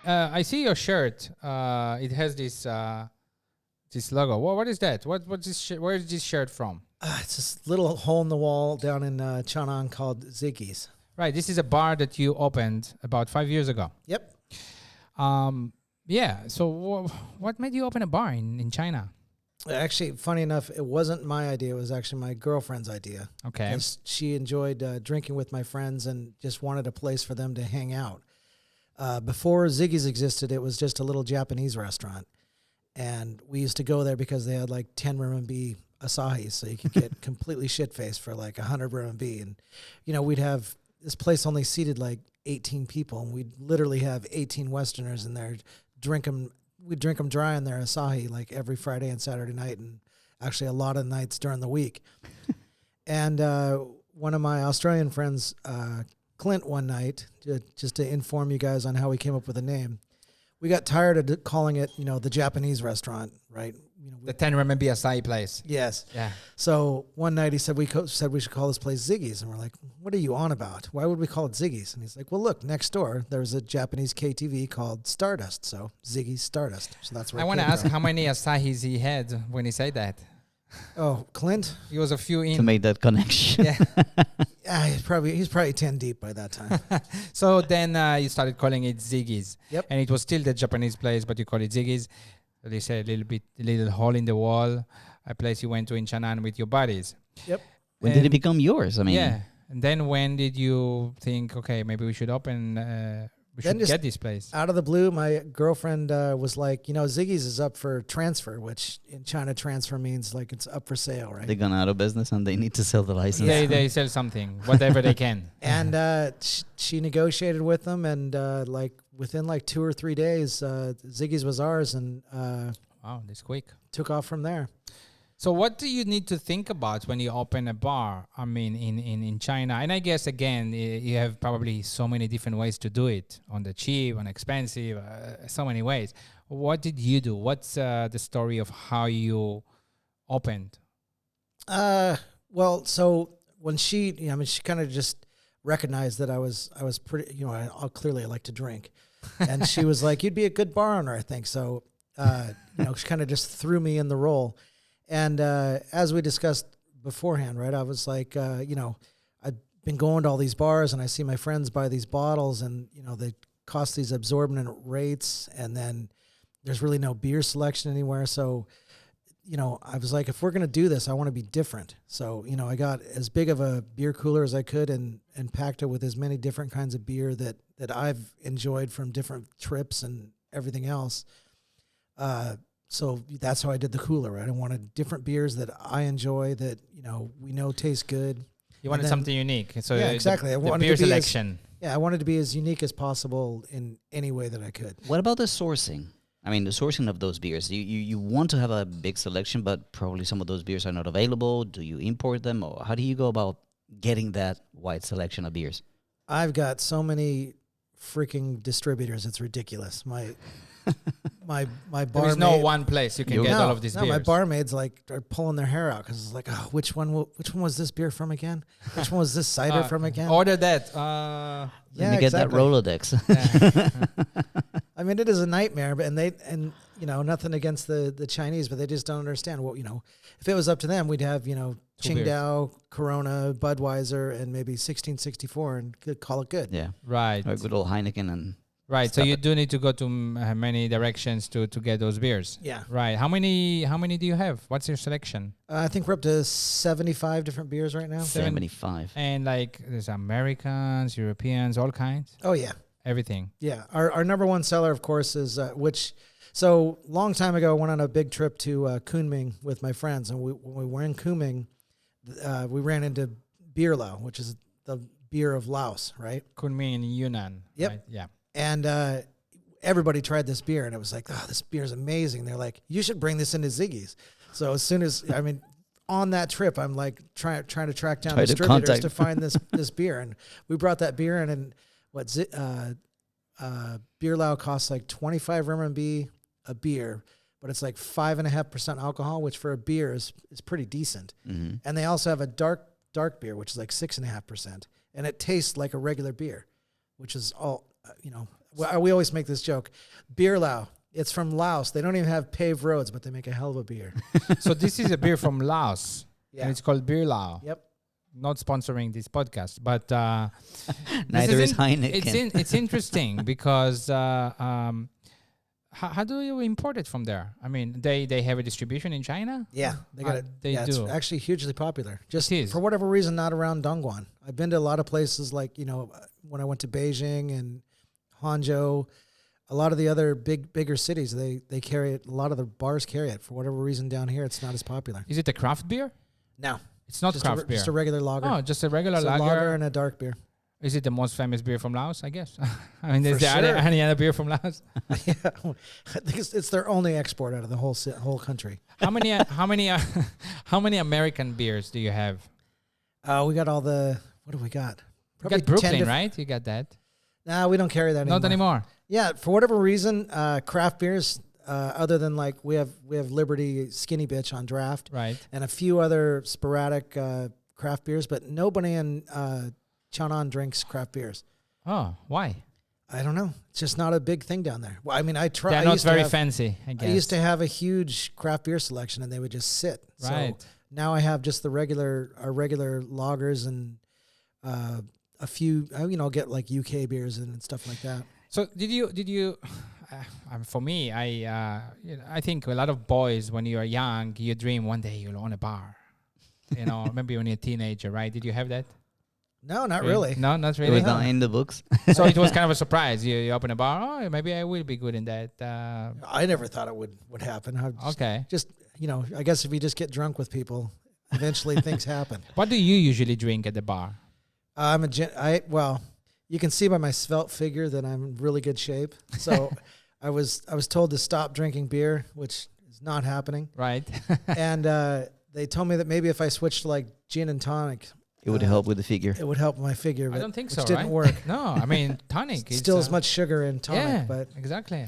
I see your shirt. It has this this logo. What is that? What's this? Where is this shirt from? It's this little hole in the wall down in Chanang called Ziggys. Right. This is a bar that you opened about 5 years ago. Yep. Yeah. So what made you open a bar in China? Actually, funny enough, it wasn't my idea. It was actually my girlfriend's idea. Okay. Because she enjoyed drinking with my friends and just wanted a place for them to hang out. Before Ziggys existed, it was just a little Japanese restaurant. And we used to go there because they had like 10 RMB Asahis, so you could get completely shit-faced for like 100 RMB. And, you know, we'd have, this place only seated like 18 people, and we'd literally have 18 Westerners in there, we'd drink them dry in their Asahi like every Friday and Saturday night, and actually a lot of nights during the week. And one of my Australian friends, Clint, one night, just to inform you guys on how we came up with the name, we got tired of calling it, you know, the Japanese restaurant, right? You know, The 10 RMB acai place. yes. Yeah. So one night he said we should call this place Ziggys, and we're like, "What are you on about? Why would we call it Ziggys?" And he's like, "Well, look, next door there's a Japanese KTV called Stardust, so Ziggys Stardust." So that's where I want to ask how many acais he had when he said that. Oh, Clint? He was a few in. To make that connection. Yeah. Yeah, he's probably 10 deep by that time. So then you started calling it Ziggys. Yep. And it was still the Japanese place, but you call it Ziggys. They say a little hole in the wall, a place you went to in Chennai with your buddies. Yep. When did it become yours? I mean, yeah. And then when did you think, okay, maybe we should we should get this place? Out of the blue, my girlfriend was like, you know, Ziggys is up for transfer, which in China transfer means like it's up for sale, right? they gone out of business and they need to sell the license. They sell something, whatever they can. And she negotiated with them, and like within like 2 or 3 days, Ziggys was ours, and Wow, this quick. took off from there. So what do you need to think about when you open a bar? I mean, in China, and I guess again, you have probably so many different ways to do it, on the cheap, on expensive, so many ways. What did you do? What's the story of how you opened? Well, so when she, you know, I mean, she kind of just recognized that I was pretty, you know, I clearly like to drink, and she was like, "You'd be a good bar owner, I think." So, you know, she kind of just threw me in the role. And as we discussed beforehand, right, I was like, you know, I've been going to all these bars, and I see my friends buy these bottles, and, you know, they cost these exorbitant rates, and then there's really no beer selection anywhere. So, you know, I was like, if we're going to do this, I want to be different. So, you know, I got as big of a beer cooler as I could and packed it with as many different kinds of beer that I've enjoyed from different trips and everything else. So that's how I did the cooler, right? I wanted different beers that I enjoy, that, you know, we know taste good. You wanted something unique. So yeah, exactly. I The wanted beer to be selection. I wanted to be as unique as possible in any way that I could. What about the sourcing? I mean, the sourcing of those beers. You want to have a big selection, but probably some of those beers are not available. Do you import them, or how do you go about getting that wide selection of beers? I've got so many freaking distributors, it's ridiculous. My barmaid. There is no one place you can get all of these beers. My barmaids like are pulling their hair out because it's like, oh, which one was this beer from again? Which one was this cider from again? Order that. Let me get that Rolodex. I mean, it is a nightmare, but and you know, nothing against the Chinese, but they just don't understand. Well, you know, if it was up to them, we'd have, you know, Qingdao, Corona, Budweiser, and maybe 1664, and could call it good. Yeah, Right. or good old Heineken and. Right. So you do need to go to many directions to get those beers. Yeah. Right. How many do you have? What's your selection? I think we're up to 75 different beers right now. 75. And like there's Americans, Europeans, all kinds. Oh yeah. Everything. Yeah. Our number one seller, of course, is so long time ago, I went on a big trip to Kunming with my friends, and when we were in Kunming, we ran into Beer Lao, which is the beer of Laos, right? Kunming in Yunnan. Yep. Right? Yeah. And everybody tried this beer, and it was like, oh, this beer is amazing. They're like, you should bring this into Ziggy's. So as soon as, I mean, on that trip, I'm like trying to track down distributors to find this beer. And we brought that beer in, and Beer Lao costs like 25 RMB a beer, but it's like 5.5% alcohol, which for a beer is pretty decent. Mm-hmm. And they also have a dark beer, which is like 6.5%. And it tastes like a regular beer, which is all, you know, We always make this joke. Beer Lao. It's from Laos. They don't even have paved roads, but they make a hell of a beer. So this is a beer from Laos. Yeah. And it's called Beer Lao. Yep. Not sponsoring this podcast, but Neither is Heineken. It's interesting because how do you import it from there? I mean, they have a distribution in China? Yeah, they got it. They yeah, do. It's actually hugely popular. Just It is. for whatever reason, not around Dongguan. I've been to a lot of places like, when I went to Beijing and Hangzhou, a lot of the other bigger cities, they carry it. A lot of the bars carry it. For whatever reason down here, it's not as popular. Is it a craft beer? No. It's not Just craft beer. Just a regular lager. Oh, just a regular It's a lager. lager and a dark beer. Is it the most famous beer from Laos, I guess? I mean, is For there sure. any other beer from Laos? Yeah, I think it's their only export out of the whole country. How many American beers do you have? We got all the, what do we got? You got Brooklyn, right? You got that. Nah, we don't carry that anymore. Not anymore. Yeah, for whatever reason, craft beers, other than like we have Liberty Skinny Bitch on draft, Right. and a few other sporadic craft beers, but nobody in Chanan drinks craft beers. Oh, why? I don't know. It's just not a big thing down there. Well, I mean, They're not very fancy, I guess. I used to have a huge craft beer selection, and they would just sit. Right. So now I have just our regular lagers and a few. Get like UK beers and stuff like that. So did you? For me, I think a lot of boys, when you are young, you dream one day you'll own a bar. Maybe when you're a teenager, right? Did you have that? No, not really. No, not It really. was not in the books. So it was kind of a surprise. You open a bar. Oh, maybe I will be good in that. I never thought it would happen. Okay. Just I guess if you just get drunk with people, eventually things happen. What do you usually drink at the bar? You can see by my svelte figure that I'm in really good shape. So I was told to stop drinking beer, which is not happening. Right. And they told me that maybe if I switched to like gin and tonic, It would help with the figure. it would help my figure. I don't think which so. didn't Right? work. No, I mean tonic. Still as much sugar in tonic, Yeah, but exactly.